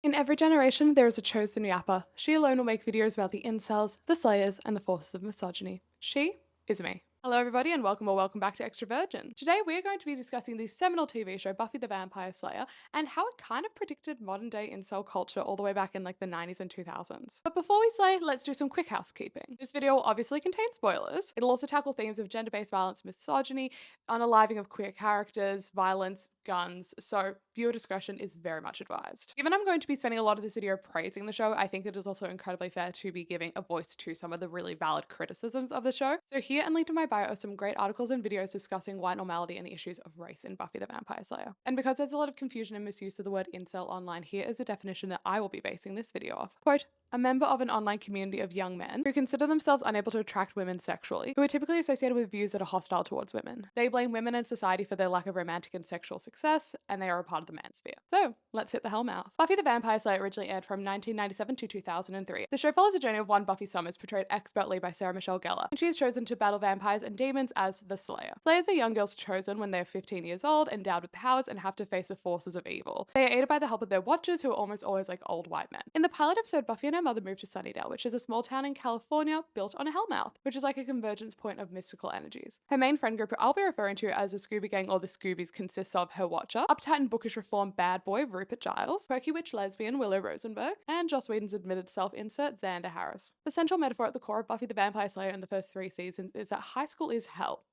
In every generation, there is a chosen yapper. She alone will make videos about the incels, the slayers, and the forces of misogyny. She is me. Hello everybody and welcome back to Extra Virgin. Today we are going to be discussing the seminal TV show Buffy the Vampire Slayer and how it kind of predicted modern day incel culture all the way back in like the 90s and 2000s. But before we slay, let's do some quick housekeeping. This video will obviously contain spoilers. It'll also tackle themes of gender-based violence, misogyny, unaliving of queer characters, violence, guns, so viewer discretion is very much advised. Given I'm going to be spending a lot of this video praising the show, I think it is also incredibly fair to be giving a voice to some of the really valid criticisms of the show. So here and linked in my bio are some great articles and videos discussing white normality and the issues of race in Buffy the Vampire Slayer. And because there's a lot of confusion and misuse of the word incel online, here is a definition that I will be basing this video off. Quote, a member of an online community of young men who consider themselves unable to attract women sexually, who are typically associated with views that are hostile towards women. They blame women and society for their lack of romantic and sexual success, and they are a part of the mansphere. So, let's hit the hellmouth. Buffy the Vampire Slayer originally aired from 1997 to 2003. The show follows the journey of one Buffy Summers, portrayed expertly by Sarah Michelle Gellar, and she is chosen to battle vampires and demons as the Slayer. Slayers are young girls chosen when they are 15 years old, endowed with powers, and have to face the forces of evil. They are aided by the help of their watchers, who are almost always like old white men. In the pilot episode, Buffy and her mother moved to Sunnydale, which is a small town in California built on a hellmouth, which is like a convergence point of mystical energies. Her main friend group, who I'll be referring to as the Scooby Gang or the Scoobies, consists of her watcher, uptight and bookish reformed bad boy Rupert Giles, quirky witch lesbian Willow Rosenberg, and Joss Whedon's admitted self-insert Xander Harris. The central metaphor at the core of Buffy the Vampire Slayer in the first 3 seasons is that high school is hell.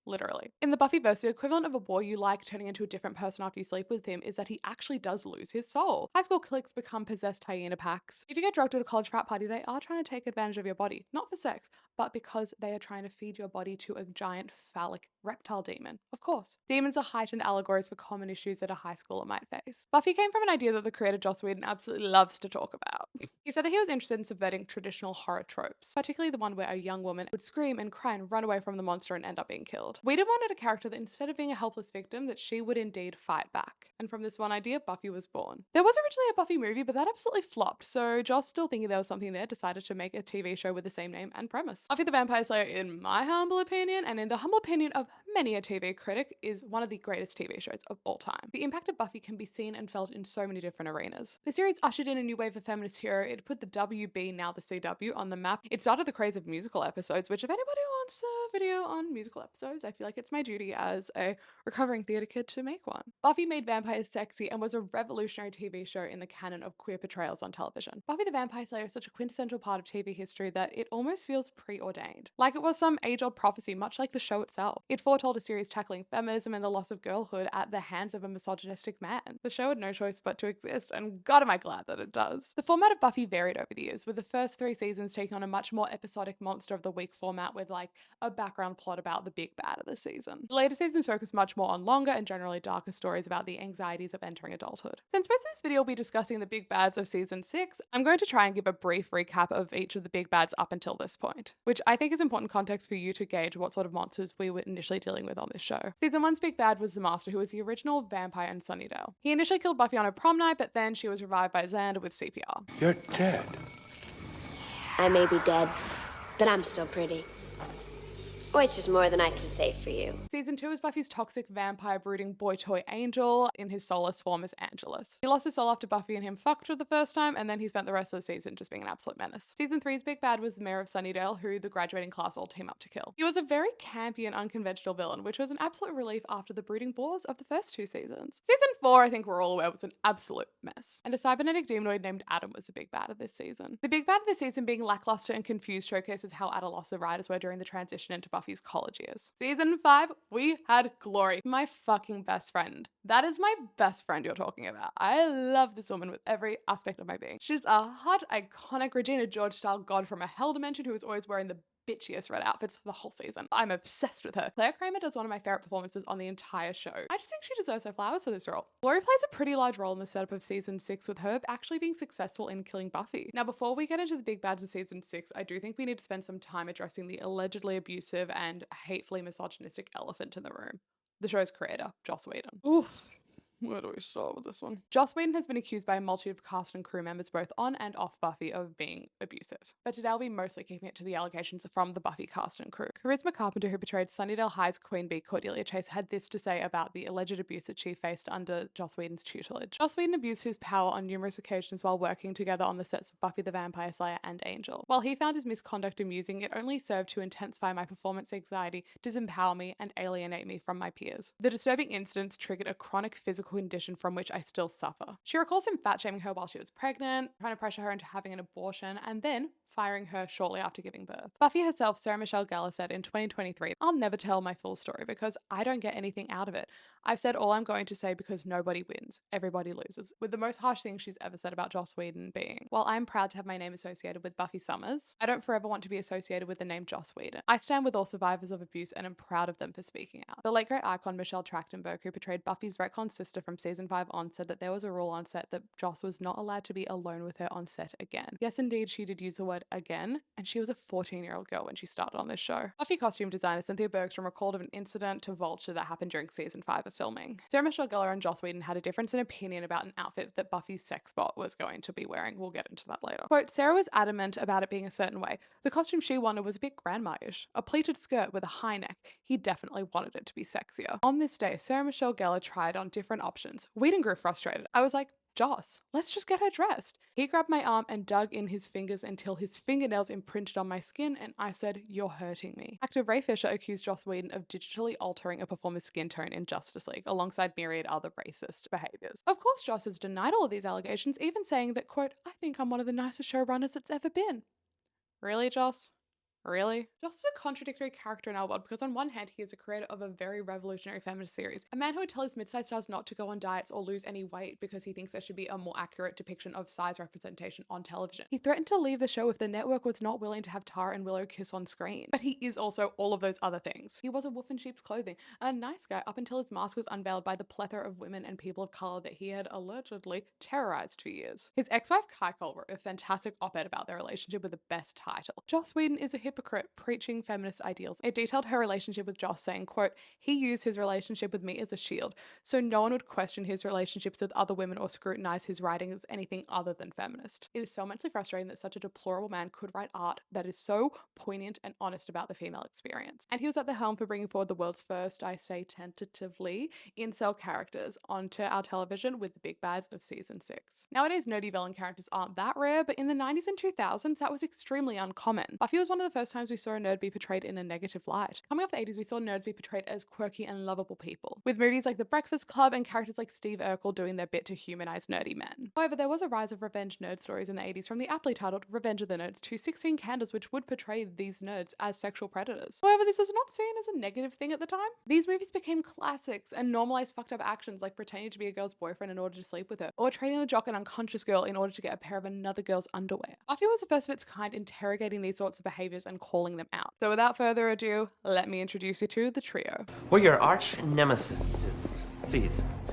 Literally. In the Buffyverse, the equivalent of a boy you like turning into a different person after you sleep with him is that he actually does lose his soul. High school cliques become possessed hyena packs. If you get drugged at a college frat party, they are trying to take advantage of your body, not for sex, but because they are trying to feed your body to a giant phallic reptile demon. Of course. Demons are heightened allegories for common issues that a high schooler might face. Buffy came from an idea that the creator Joss Whedon absolutely loves to talk about. He said that he was interested in subverting traditional horror tropes, particularly the one where a young woman would scream and cry and run away from the monster and end up being killed. Whedon wanted a character that instead of being a helpless victim, that she would indeed fight back. And from this one idea, Buffy was born. There was originally a Buffy movie, but that absolutely flopped, so Joss, still thinking there was something there, decided to make a TV show with the same name and premise. Buffy the Vampire Slayer, in my humble opinion, and in the humble opinion of many a TV critic, is one of the greatest TV shows of all time. The impact of Buffy can be seen and felt in so many different arenas. The series ushered in a new wave of feminist hero. It put the WB, now the CW, on the map. It started the craze of musical episodes, which if anybody wants a video on musical episodes, I feel like it's my duty as a recovering theatre kid to make one. Buffy made vampires sexy and was a revolutionary TV show in the canon of queer portrayals on television. Buffy the Vampire Slayer is such a quintessential part of TV history that it almost feels preordained. Like it was some age-old prophecy, much like the show itself. It foretold a series tackling feminism and the loss of girlhood at the hands of a misogynistic man. The show had no choice but to exist, and God am I glad that it does. The format of Buffy varied over the years, with the first 3 seasons taking on a much more episodic monster of the week format with like a background plot about the big bad of the season. The later seasons focus much more on longer and generally darker stories about the anxieties of entering adulthood. Since most of this video will be discussing the big bads of season 6, I'm going to try and give a brief recap of each of the big bads up until this point, which I think is important context for you to gauge what sort of monsters we were initially dealing with on this show. Season 1's big bad was the Master, who was the original vampire in Sunnydale. He initially killed Buffy on her prom night, but then she was revived by Xander with CPR. You're dead. I may be dead, but I'm still pretty. Which is more than I can say for you. Season 2 is Buffy's toxic vampire brooding boy toy Angel in his soulless form as Angelus. He lost his soul after Buffy and him fucked for the first time, and then he spent the rest of the season just being an absolute menace. Season 3's big bad was the mayor of Sunnydale, who the graduating class all team up to kill. He was a very campy and unconventional villain, which was an absolute relief after the brooding bores of the first 2 seasons. Season 4, I think we're all aware, was an absolute mess, and a cybernetic demonoid named Adam was the big bad of this season. The big bad of this season, being lackluster and confused, showcases how at a loss the writers were during the transition into Buffy's college years. Season 5, we had Glory, my fucking best friend. That is my best friend you're talking about. I love this woman with every aspect of my being. She's a hot, iconic Regina George-style god from a hell dimension who is always wearing the bitchiest red outfits for the whole season. I'm obsessed with her. Claire Kramer does one of my favorite performances on the entire show. I just think she deserves her flowers for this role. Glory plays a pretty large role in the setup of season 6, with her actually being successful in killing Buffy. Now, before we get into the big bads of season 6, I do think we need to spend some time addressing the allegedly abusive and hatefully misogynistic elephant in the room. The show's creator, Joss Whedon. Oof. Where do we start with this one? Joss Whedon has been accused by a multitude of cast and crew members both on and off Buffy of being abusive. But today I'll be mostly keeping it to the allegations from the Buffy cast and crew. Charisma Carpenter, who portrayed Sunnydale High's Queen Bee Cordelia Chase, had this to say about the alleged abuse that she faced under Joss Whedon's tutelage. Joss Whedon abused his power on numerous occasions while working together on the sets of Buffy the Vampire Slayer and Angel. While he found his misconduct amusing, it only served to intensify my performance anxiety, disempower me, and alienate me from my peers. The disturbing incidents triggered a chronic physical condition from which I still suffer. She recalls him fat-shaming her while she was pregnant, trying to pressure her into having an abortion, and then firing her shortly after giving birth. Buffy herself, Sarah Michelle Gellar, said in 2023, "I'll never tell my full story because I don't get anything out of it. I've said all I'm going to say because nobody wins, everybody loses," with the most harsh thing she's ever said about Joss Whedon being, "While I'm proud to have my name associated with Buffy Summers, I don't forever want to be associated with the name Joss Whedon. I stand with all survivors of abuse and am proud of them for speaking out." The late great icon Michelle Trachtenberg, who portrayed Buffy's retcon sister from season 5 on, said that there was a rule on set that Joss was not allowed to be alone with her on set again. Yes, indeed, she did use the word again, and she was a 14-year-old girl when she started on this show. Buffy costume designer Cynthia Bergstrom recalled of an incident to Vulture that happened during season 5 of filming. Sarah Michelle Gellar and Joss Whedon had a difference in opinion about an outfit that Buffy's sex bot was going to be wearing. We'll get into that later. Quote, "Sarah was adamant about it being a certain way. The costume she wanted was a bit grandma-ish. A pleated skirt with a high neck. He definitely wanted it to be sexier." On this day, Sarah Michelle Gellar tried on different options. Whedon grew frustrated. I was like, "Joss, let's just get her dressed." He grabbed my arm and dug in his fingers until his fingernails imprinted on my skin, and I said, "You're hurting me." Actor Ray Fisher accused Joss Whedon of digitally altering a performer's skin tone in Justice League, alongside myriad other racist behaviors. Of course, Joss has denied all of these allegations, even saying that, quote, "I think I'm one of the nicest showrunners it's ever been." Really, Joss? Really? Joss is a contradictory character in our world because on one hand, he is a creator of a very revolutionary feminist series, a man who would tell his mid-sized stars not to go on diets or lose any weight because he thinks there should be a more accurate depiction of size representation on television. He threatened to leave the show if the network was not willing to have Tara and Willow kiss on screen. But he is also all of those other things. He was a wolf in sheep's clothing, a nice guy up until his mask was unveiled by the plethora of women and people of color that he had allegedly terrorized for years. His ex-wife Kai Cole wrote a fantastic op-ed about their relationship with the best title. Joss Whedon is a hypocrite preaching feminist ideals. It detailed her relationship with Joss, saying, quote, "He used his relationship with me as a shield, so no one would question his relationships with other women or scrutinize his writing as anything other than feminist." It is so immensely frustrating that such a deplorable man could write art that is so poignant and honest about the female experience. And he was at the helm for bringing forward the world's first, I say tentatively, incel characters onto our television with the big bads of season 6. Nowadays, nerdy villain characters aren't that rare, but in the 90s and 2000s, that was extremely uncommon. Buffy was one of the first times we saw a nerd be portrayed in a negative light. Coming off the 80s, we saw nerds be portrayed as quirky and lovable people, with movies like The Breakfast Club and characters like Steve Urkel doing their bit to humanize nerdy men. However, there was a rise of revenge nerd stories in the 80s, from the aptly titled Revenge of the Nerds to 16 Candles, which would portray these nerds as sexual predators. However, this was not seen as a negative thing at the time. These movies became classics and normalized fucked up actions like pretending to be a girl's boyfriend in order to sleep with her, or trading the jock an unconscious girl in order to get a pair of another girl's underwear. Buffy was the first of its kind interrogating these sorts of behaviors and calling them out. So without further ado, let me introduce you to the trio. We're your arch nemesis.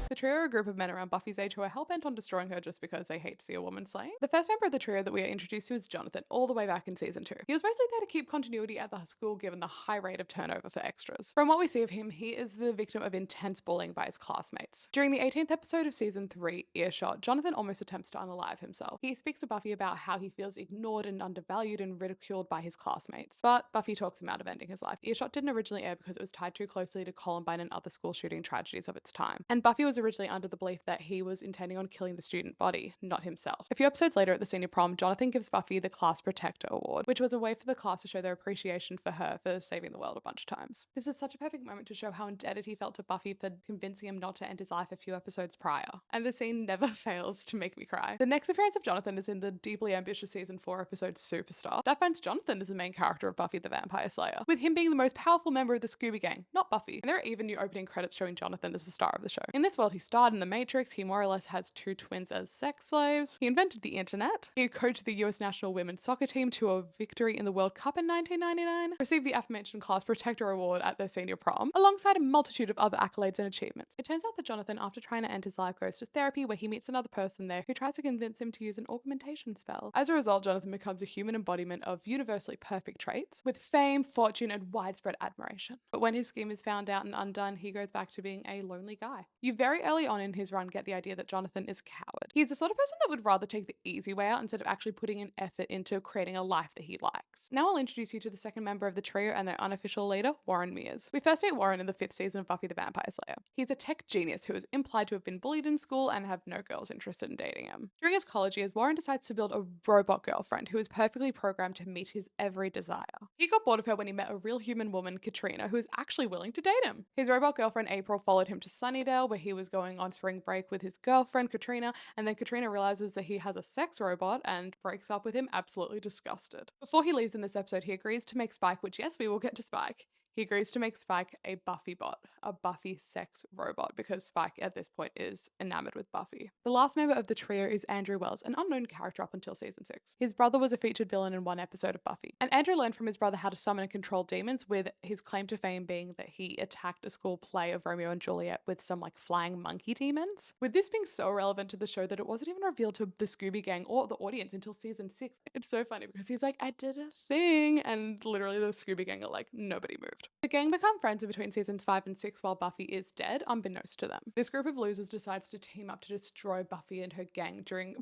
The trio are a group of men around Buffy's age who are hell-bent on destroying her just because they hate to see a woman slain. The first member of the trio that we are introduced to is Jonathan, all the way back in season 2. He was mostly there to keep continuity at the school given the high rate of turnover for extras. From what we see of him, he is the victim of intense bullying by his classmates. During the 18th episode of season 3, Earshot, Jonathan almost attempts to unalive himself. He speaks to Buffy about how he feels ignored and undervalued and ridiculed by his classmates. But Buffy talks him out of ending his life. Earshot didn't originally air because it was tied too closely to Columbine and other school shooting tragedies of its time. And Buffy was originally under the belief that he was intending on killing the student body, not himself. A few episodes later at the senior prom, Jonathan gives Buffy the Class Protector Award, which was a way for the class to show their appreciation for her for saving the world a bunch of times. This is such a perfect moment to show how indebted he felt to Buffy for convincing him not to end his life a few episodes prior. And the scene never fails to make me cry. The next appearance of Jonathan is in the deeply ambitious season 4 episode Superstar. That finds Jonathan as the main character of Buffy the Vampire Slayer, with him being the most powerful member of the Scooby Gang, not Buffy. And there are even new opening credits showing Jonathan as the star of the show. In this world, he starred in The Matrix. He more or less has 2 twins as sex slaves. He invented the internet. He coached the US national women's soccer team to a victory in the World Cup in 1999. Received the aforementioned Class Protector Award at their senior prom, alongside a multitude of other accolades and achievements. It turns out that Jonathan, after trying to end his life, goes to therapy where he meets another person there who tries to convince him to use an augmentation spell. As a result, Jonathan becomes a human embodiment of universally perfect traits, with fame, fortune, and widespread admiration. But when his scheme is found out and undone, he goes back to being a lonely guy. You very very early on in his run get the idea that Jonathan is a coward. He's the sort of person that would rather take the easy way out instead of actually putting an effort into creating a life that he likes. Now I'll introduce you to the second member of the trio and their unofficial leader, Warren Mears. We first meet Warren in the 5th season of Buffy the Vampire Slayer. He's a tech genius who is implied to have been bullied in school and have no girls interested in dating him. During his college years, Warren decides to build a robot girlfriend who is perfectly programmed to meet his every desire. He got bored of her when he met a real human woman, Katrina, who is actually willing to date him. His robot girlfriend April followed him to Sunnydale, where he was going on spring break with his girlfriend Katrina, and then Katrina realizes that he has a sex robot and breaks up with him, absolutely disgusted. Before he leaves in this episode, he agrees to make Spike, which yes, we will get to Spike. He agrees to make Spike a Buffy bot, a Buffy sex robot, because Spike at this point is enamored with Buffy. The last member of the trio is Andrew Wells, an unknown character up until season 6. His brother was a featured villain in one episode of Buffy, and Andrew learned from his brother how to summon and control demons, with his claim to fame being that he attacked a school play of Romeo and Juliet with some flying monkey demons. With this being so relevant to the show that it wasn't even revealed to the Scooby Gang or the audience until season 6. It's so funny because he's like, I did a thing, and literally the Scooby Gang are like, nobody moved. The gang become friends in between seasons 5 and 6 while Buffy is dead, unbeknownst to them. This group of losers decides to team up to destroy Buffy and her gang during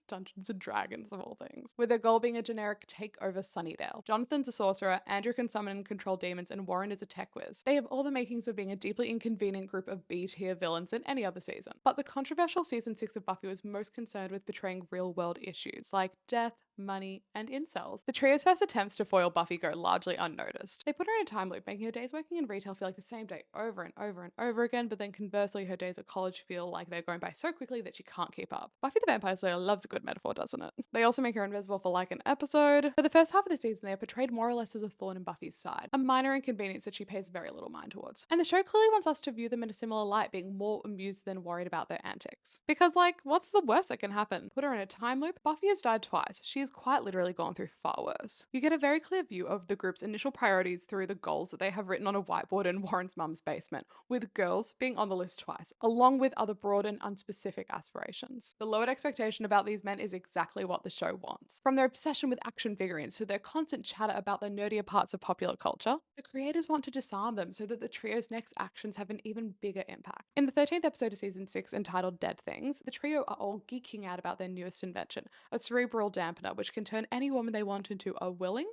Dungeons and Dragons of all things, with their goal being a generic take over Sunnydale. Jonathan's a sorcerer, Andrew can summon and control demons, and Warren is a tech whiz. They have all the makings of being a deeply inconvenient group of B-tier villains in any other season. But the controversial season 6 of Buffy was most concerned with portraying real-world issues like death, money, and incels. The trio's first attempts to foil Buffy go largely unnoticed. They put her in a time loop, making her days working in retail feel like the same day over and over and over again, but then conversely, her days at college feel like they're going by so quickly that she can't keep up. Buffy the Vampire Slayer loves a good metaphor, doesn't it? They also make her invisible for like an episode. For the first half of the season, they are portrayed more or less as a thorn in Buffy's side, a minor inconvenience that she pays very little mind towards. And the show clearly wants us to view them in a similar light, being more amused than worried about their antics. Because what's the worst that can happen? Put her in a time loop? Buffy has died twice. She has quite literally gone through far worse. You get a very clear view of the group's initial priorities through the goals that they have written on a whiteboard in Warren's mum's basement, with girls being on the list twice, along with other broad and unspecific aspirations. The lowered expectation about these men is exactly what the show wants. From their obsession with action figurines to their constant chatter about the nerdier parts of popular culture, the creators want to disarm them so that the trio's next actions have an even bigger impact. In the 13th episode of season 6, entitled Dead Things, the trio are all geeking out about their newest invention, a cerebral dampener which can turn any woman they want into a willing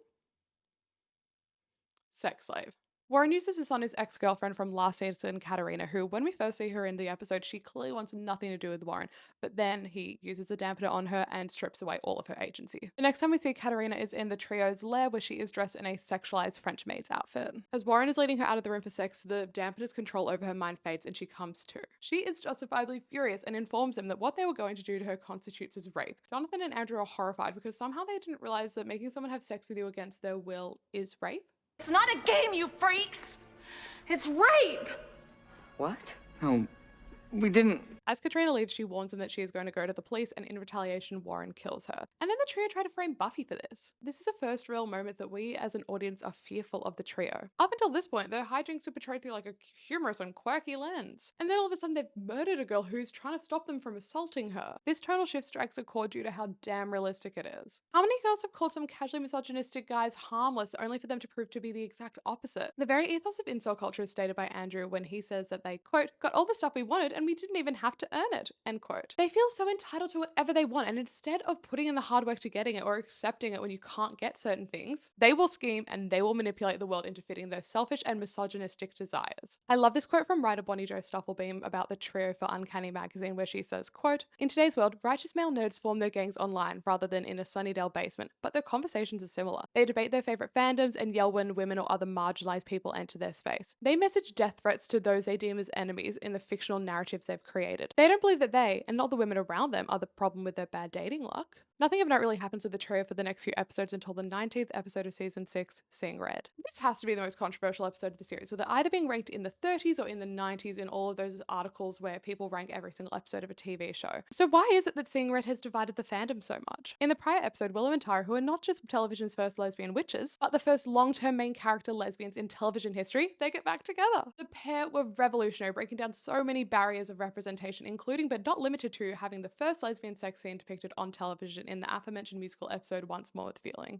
sex slave. Warren uses this on his ex-girlfriend from last season, Katarina, who, when we first see her in the episode, she clearly wants nothing to do with Warren, but then he uses a dampener on her and strips away all of her agency. The next time we see Katarina is in the trio's lair, where she is dressed in a sexualized French maid's outfit. As Warren is leading her out of the room for sex, the dampener's control over her mind fades and she comes to. She is justifiably furious and informs him that what they were going to do to her constitutes as rape. Jonathan and Andrew are horrified because somehow they didn't realize that making someone have sex with you against their will is rape. It's not a game, you freaks! It's rape! What? No, we didn't. As Katrina leaves, she warns him that she is going to go to the police, and in retaliation, Warren kills her. And then the trio try to frame Buffy for this. This is a first real moment that we as an audience are fearful of the trio. Up until this point, their hijinks were portrayed through a humorous and quirky lens. And then all of a sudden they've murdered a girl who's trying to stop them from assaulting her. This tonal shift strikes a chord due to how damn realistic it is. How many girls have called some casually misogynistic guys harmless only for them to prove to be the exact opposite? The very ethos of incel culture is stated by Andrew when he says that they, quote, got all the stuff we wanted and we didn't even have to earn it, end quote. They feel so entitled to whatever they want, and instead of putting in the hard work to getting it or accepting it when you can't get certain things, they will scheme and they will manipulate the world into fitting their selfish and misogynistic desires. I love this quote from writer Bonnie Jo Stuffelbeam about the trio for Uncanny Magazine, where she says, quote, in today's world, righteous male nerds form their gangs online rather than in a Sunnydale basement, but their conversations are similar. They debate their favorite fandoms and yell when women or other marginalized people enter their space. They message death threats to those they deem as enemies in the fictional narratives they've created. They don't believe that they, and not the women around them, are the problem with their bad dating luck. Nothing of note really happens with the trio for the next few episodes until the 19th episode of season 6, Seeing Red. This has to be the most controversial episode of the series, with it either being ranked in the 30s or in the 90s in all of those articles where people rank every single episode of a TV show. So why is it that Seeing Red has divided the fandom so much? In the prior episode, Willow and Tara, who are not just television's first lesbian witches, but the first long-term main character lesbians in television history, they get back together. The pair were revolutionary, breaking down so many barriers of representation, including but not limited to having the first lesbian sex scene depicted on television in the aforementioned musical episode Once More with Feeling.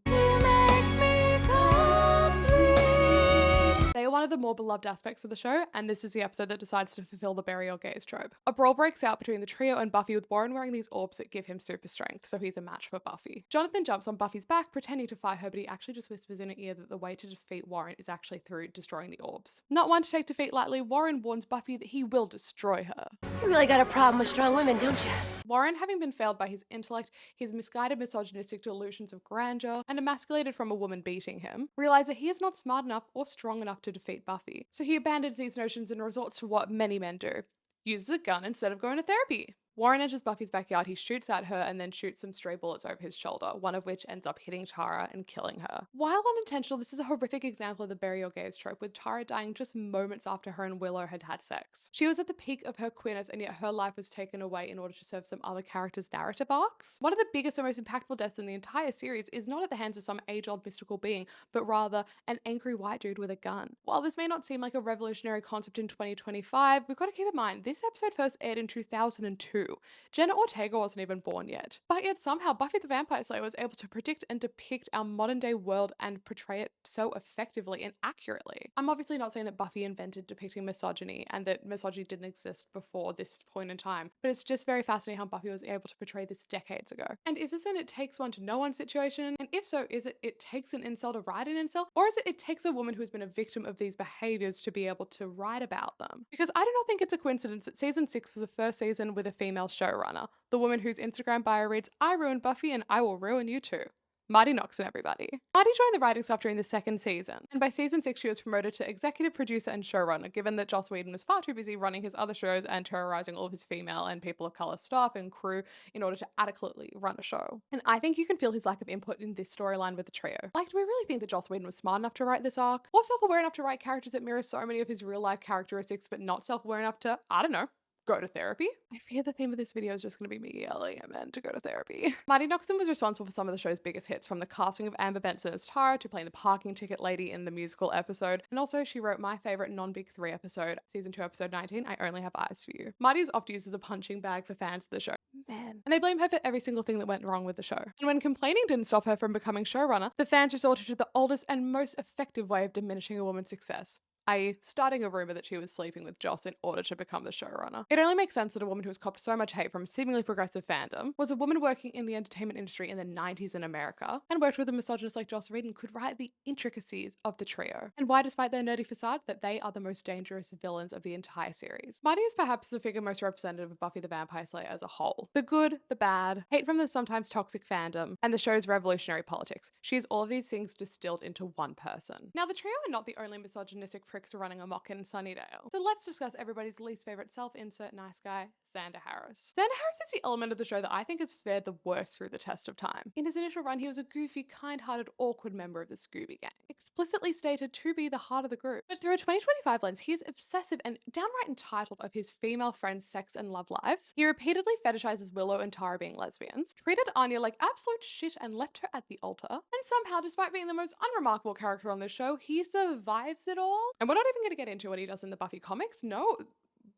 They are one of the more beloved aspects of the show, and this is the episode that decides to fulfill the bury or gaze trope. A brawl breaks out between the trio and Buffy, with Warren wearing these orbs that give him super strength, so he's a match for Buffy. Jonathan jumps on Buffy's back, pretending to fight her, but he actually just whispers in her ear that the way to defeat Warren is actually through destroying the orbs. Not one to take defeat lightly, Warren warns Buffy that he will destroy her. You really got a problem with strong women, don't you? Warren, having been failed by his intellect, his misguided misogynistic delusions of grandeur, and emasculated from a woman beating him, realizes that he is not smart enough or strong enough to defeat Buffy. So he abandons these notions and resorts to what many men do: uses a gun instead of going to therapy. Warren enters Buffy's backyard, he shoots at her and then shoots some stray bullets over his shoulder, one of which ends up hitting Tara and killing her. While unintentional, this is a horrific example of the bury or gaze trope, with Tara dying just moments after her and Willow had had sex. She was at the peak of her queerness, and yet her life was taken away in order to serve some other characters' narrative arcs. One of the biggest and most impactful deaths in the entire series is not at the hands of some age-old mystical being, but rather an angry white dude with a gun. While this may not seem like a revolutionary concept in 2025, we've got to keep in mind this episode first aired in 2002. Jenna Ortega wasn't even born yet. But yet somehow Buffy the Vampire Slayer was able to predict and depict our modern day world and portray it so effectively and accurately. I'm obviously not saying that Buffy invented depicting misogyny and that misogyny didn't exist before this point in time, but it's just very fascinating how Buffy was able to portray this decades ago. And is this an it takes one to know one situation? And if so, is it takes an incel to write an incel? Or is it takes a woman who's been a victim of these behaviors to be able to write about them? Because I do not think it's a coincidence that season 6 is the first season with a female showrunner, the woman whose Instagram bio reads, "I ruined Buffy and I will ruin you too." Marty Noxon, everybody. Marty joined the writing staff during the second season, and by season 6 she was promoted to executive producer and showrunner, given that Joss Whedon was far too busy running his other shows and terrorizing all of his female and people of color staff and crew in order to adequately run a show. And I think you can feel his lack of input in this storyline with the trio. Like, do we really think that Joss Whedon was smart enough to write this arc? Or self-aware enough to write characters that mirror so many of his real life characteristics, but not self-aware enough to, I don't know, go to therapy? I fear the theme of this video is just going to be me yelling at men to go to therapy. Marty Noxon was responsible for some of the show's biggest hits, from the casting of Amber Benson as Tara to playing the parking ticket lady in the musical episode, and also she wrote my favorite non-Big 3 episode, season 2 episode 19, I Only Have Eyes for You. Marty is often used as a punching bag for fans of the show. Man. And they blame her for every single thing that went wrong with the show. And when complaining didn't stop her from becoming showrunner, the fans resorted to the oldest and most effective way of diminishing a woman's success, i.e. starting a rumor that she was sleeping with Joss in order to become the showrunner. It only makes sense that a woman who has copped so much hate from seemingly progressive fandom was a woman working in the entertainment industry in the 90s in America and worked with a misogynist like Joss Whedon could write the intricacies of the trio, and why, despite their nerdy facade, that they are the most dangerous villains of the entire series. Marty is perhaps the figure most representative of Buffy the Vampire Slayer as a whole. The good, the bad, hate from the sometimes toxic fandom, and the show's revolutionary politics. She is all of these things distilled into one person. Now, the trio are not the only misogynistic pricks running amok in Sunnydale. So let's discuss everybody's least favorite self-insert nice guy, Xander Harris. Xander Harris is the element of the show that I think has fared the worst through the test of time. In his initial run, he was a goofy, kind-hearted, awkward member of the Scooby Gang, explicitly stated to be the heart of the group. But through a 2025 lens, he is obsessive and downright entitled of his female friends' sex and love lives. He repeatedly fetishizes Willow and Tara being lesbians, treated Anya like absolute shit and left her at the altar, and somehow, despite being the most unremarkable character on the show, he survives it all. And we're not even going to get into what he does in the Buffy comics. No,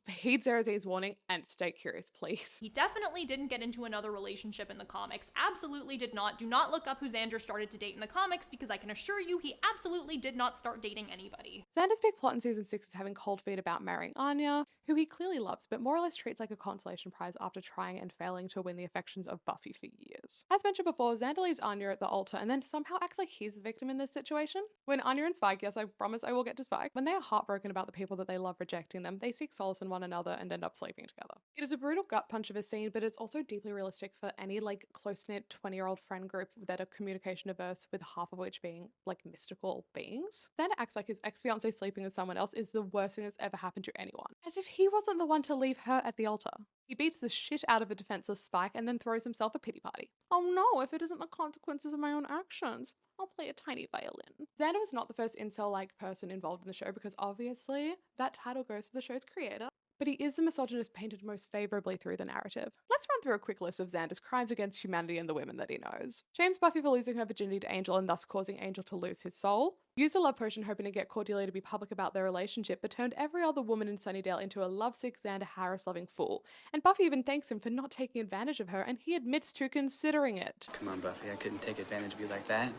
heed Sarah Z's warning and stay curious, please. He definitely didn't get into another relationship in the comics. Absolutely did not. Do not look up who Xander started to date in the comics, because I can assure you he absolutely did not start dating anybody. Xander's big plot in season 6 is having cold feet about marrying Anya, who he clearly loves, but more or less treats like a consolation prize after trying and failing to win the affections of Buffy for years. As mentioned before, Xander leaves Anya at the altar and then somehow acts like he's the victim in this situation. When Anya and Spike, yes, I promise I will get to Spike, when they are heartbroken about the people that they love rejecting them, they seek solace in one another and end up sleeping together. It is a brutal gut punch of a scene, but it's also deeply realistic for any close-knit 20-year-old friend group that are communication averse, with half of which being mystical beings. Xander acts like his ex-fiancée sleeping with someone else is the worst thing that's ever happened to anyone, as if he wasn't the one to leave her at the altar. He beats the shit out of a defenseless Spike and then throws himself a pity party. Oh no, if it isn't the consequences of my own actions, I'll play a tiny violin. Xander was not the first incel-like person involved in the show, because obviously that title goes to the show's creator, but he is the misogynist painted most favorably through the narrative. Let's run through a quick list of Xander's crimes against humanity and the women that he knows. Shames Buffy for losing her virginity to Angel and thus causing Angel to lose his soul. Used a love potion hoping to get Cordelia to be public about their relationship, but turned every other woman in Sunnydale into a lovesick Xander Harris-loving fool. And Buffy even thanks him for not taking advantage of her, and he admits to considering it. Come on, Buffy, I couldn't take advantage of you like that.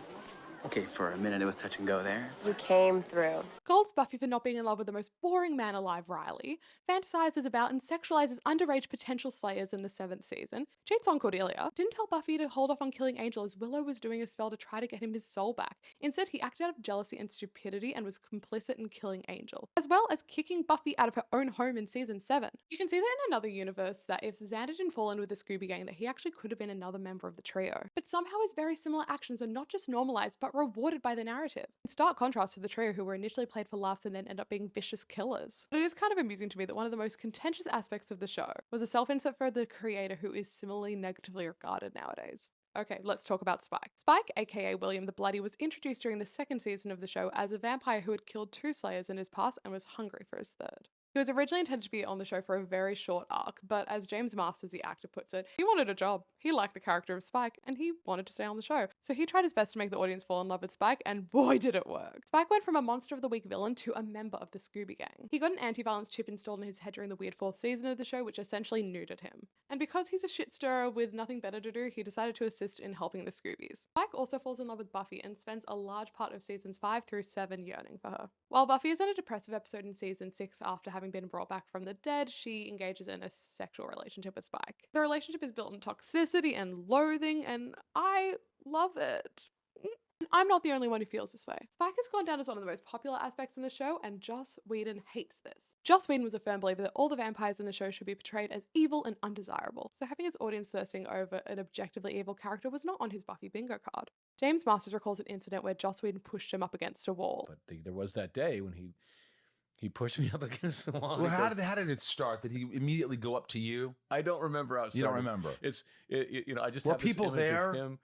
Okay, for a minute it was touch and go there. You came through. Scolds Buffy for not being in love with the most boring man alive, Riley, fantasizes about and sexualizes underage potential slayers in the 7th season, cheats on Cordelia, didn't tell Buffy to hold off on killing Angel as Willow was doing a spell to try to get him his soul back. Instead, he acted out of jealousy and stupidity and was complicit in killing Angel, as well as kicking Buffy out of her own home in season 7. You can see that in another universe that if Xander didn't fall in with the Scooby Gang, that he actually could have been another member of the trio. But somehow his very similar actions are not just normalized, but rewarded by the narrative. In stark contrast to the trio who were initially played for laughs and then end up being vicious killers. But it is kind of amusing to me that one of the most contentious aspects of the show was a self-insert for the creator who is similarly negatively regarded nowadays. Okay, let's talk about Spike. Spike, aka William the Bloody, was introduced during the 2nd season of the show as a vampire who had killed 2 slayers in his past and was hungry for his 3rd. He was originally intended to be on the show for a very short arc, but as James Masters, the actor, puts it, he wanted a job. He liked the character of Spike, and he wanted to stay on the show. So he tried his best to make the audience fall in love with Spike, and boy did it work. Spike went from a Monster of the Week villain to a member of the Scooby Gang. He got an anti-violence chip installed in his head during the weird 4th season of the show, which essentially neutered him. And because he's a shit stirrer with nothing better to do, he decided to assist in helping the Scoobies. Spike also falls in love with Buffy and spends a large part of seasons 5 through 7 yearning for her. While Buffy is in a depressive episode in season 6 after having been brought back from the dead, she engages in a sexual relationship with Spike. The relationship is built on toxicity and loathing, and I love it. I'm not the only one who feels this way. Spike has gone down as one of the most popular aspects in the show, and Joss Whedon hates this. Joss Whedon was a firm believer that all the vampires in the show should be portrayed as evil and undesirable, so having his audience thirsting over an objectively evil character was not on his Buffy bingo card. James Masters recalls an incident where Joss Whedon pushed him up against a wall. But there was that day when he pushed me up against the wall. Well, how did it start? Did he immediately go up to you? I don't remember how it started. You don't remember? I just Were have this people image there? of him.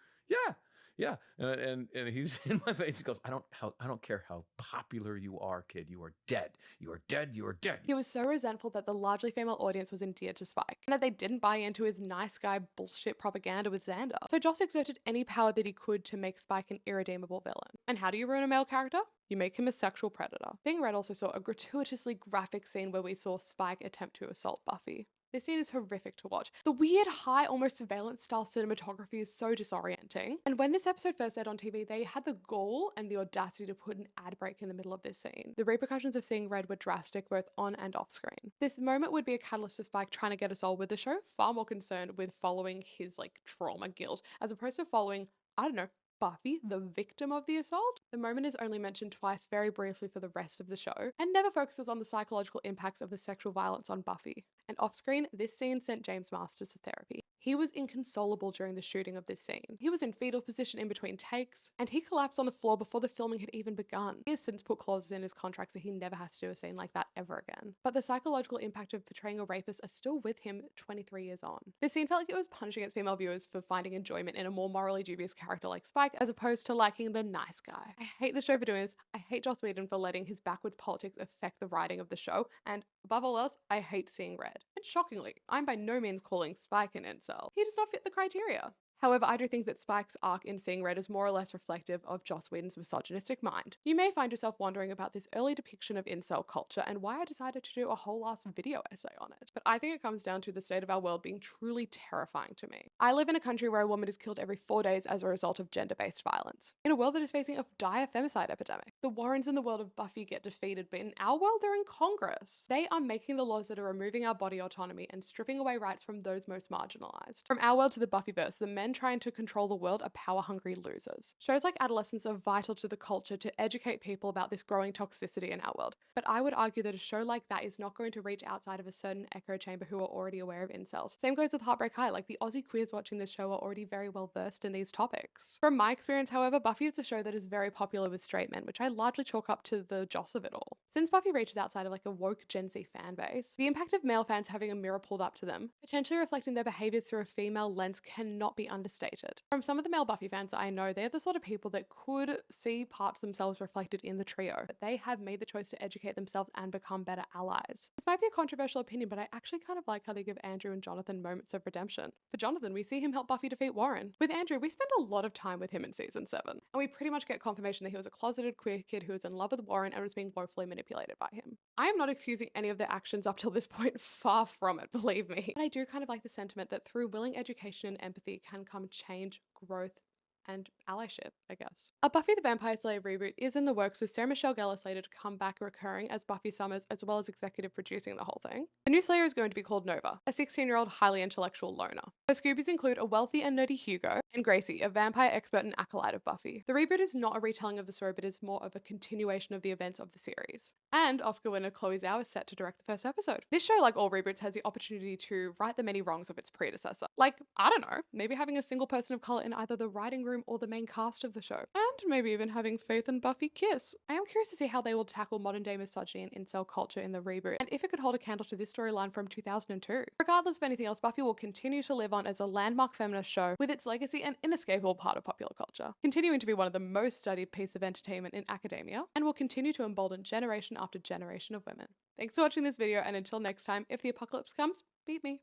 Yeah, and he's in my face. He goes, I don't care how popular you are, kid. You are dead. You are dead. You are dead. He was so resentful that the largely female audience was endeared to Spike, and that they didn't buy into his nice guy bullshit propaganda with Xander. So Joss exerted any power that he could to make Spike an irredeemable villain. And how do you ruin a male character? You make him a sexual predator. Seeing Red also saw a gratuitously graphic scene where we saw Spike attempt to assault Buffy. This scene is horrific to watch. The weird, high, almost surveillance style cinematography is so disorienting. And when this episode first aired on TV, they had the gall and the audacity to put an ad break in the middle of this scene. The repercussions of seeing Red were drastic both on and off screen. This moment would be a catalyst for Spike trying to get us all, with the show far more concerned with following his trauma guilt, as opposed to following, I don't know, Buffy, the victim of the assault. The moment is only mentioned twice very briefly for the rest of the show, and never focuses on the psychological impacts of the sexual violence on Buffy. And off-screen, this scene sent James Masters to therapy. He was inconsolable during the shooting of this scene. He was in fetal position in between takes, and he collapsed on the floor before the filming had even begun. He has since put clauses in his contract so he never has to do a scene like that ever again. But the psychological impact of portraying a rapist are still with him 23 years on. This scene felt like it was punishing its female viewers for finding enjoyment in a more morally dubious character like Spike, as opposed to liking the nice guy. I hate the show for doing this. I hate Joss Whedon for letting his backwards politics affect the writing of the show, and above all else, I hate seeing Red. And shockingly, I'm by no means calling Spike an incel. He does not fit the criteria. However, I do think that Spike's arc in Seeing Red is more or less reflective of Joss Whedon's misogynistic mind. You may find yourself wondering about this early depiction of incel culture and why I decided to do a whole ass video essay on it. But I think it comes down to the state of our world being truly terrifying to me. I live in a country where a woman is killed every 4 days as a result of gender-based violence. In a world that is facing a dire femicide epidemic. The Warrens in the world of Buffy get defeated, but in our world they're in Congress. They are making the laws that are removing our body autonomy and stripping away rights from those most marginalized. From our world to the Buffyverse, the men trying to control the world are power-hungry losers. Shows like Adolescence are vital to the culture to educate people about this growing toxicity in our world, but I would argue that a show like that is not going to reach outside of a certain echo chamber who are already aware of incels. Same goes with Heartbreak High, like the Aussie queers watching this show are already very well versed in these topics. From my experience, however, Buffy is a show that is very popular with straight men, which I largely chalk up to the Joss of it all. Since Buffy reaches outside of a woke Gen Z fan base, the impact of male fans having a mirror pulled up to them, potentially reflecting their behaviors through a female lens, cannot be understated. From some of the male Buffy fans I know, they're the sort of people that could see parts of themselves reflected in the trio, but they have made the choice to educate themselves and become better allies. This might be a controversial opinion, but I actually kind of like how they give Andrew and Jonathan moments of redemption. For Jonathan, we see him help Buffy defeat Warren. With Andrew, we spend a lot of time with him in season 7, and we pretty much get confirmation that he was a closeted queer kid who was in love with Warren and was being woefully manipulated by him. I am not excusing any of their actions up till this point, far from it, believe me. But I do kind of like the sentiment that through willing education and empathy can come change, growth, and allyship, I guess. A Buffy the Vampire Slayer reboot is in the works, with Sarah Michelle Gellar slated to come back recurring as Buffy Summers, as well as executive producing the whole thing. The new Slayer is going to be called Nova, a 16-year-old highly intellectual loner. Her Scoobies include a wealthy and nerdy Hugo, and Gracie, a vampire expert and acolyte of Buffy. The reboot is not a retelling of the story, but is more of a continuation of the events of the series. And Oscar winner Chloe Zhao is set to direct the first episode. This show, like all reboots, has the opportunity to right the many wrongs of its predecessor. Like, I don't know, maybe having a single person of color in either the writing room or the main cast of the show. And maybe even having Faith and Buffy kiss. I am curious to see how they will tackle modern day misogyny and incel culture in the reboot, and if it could hold a candle to this storyline from 2002. Regardless of anything else, Buffy will continue to live on as a landmark feminist show with its legacy an inescapable part of popular culture, continuing to be one of the most studied pieces of entertainment in academia, and will continue to embolden generation after generation of women. Thanks for watching this video, and until next time, if the apocalypse comes, beat me.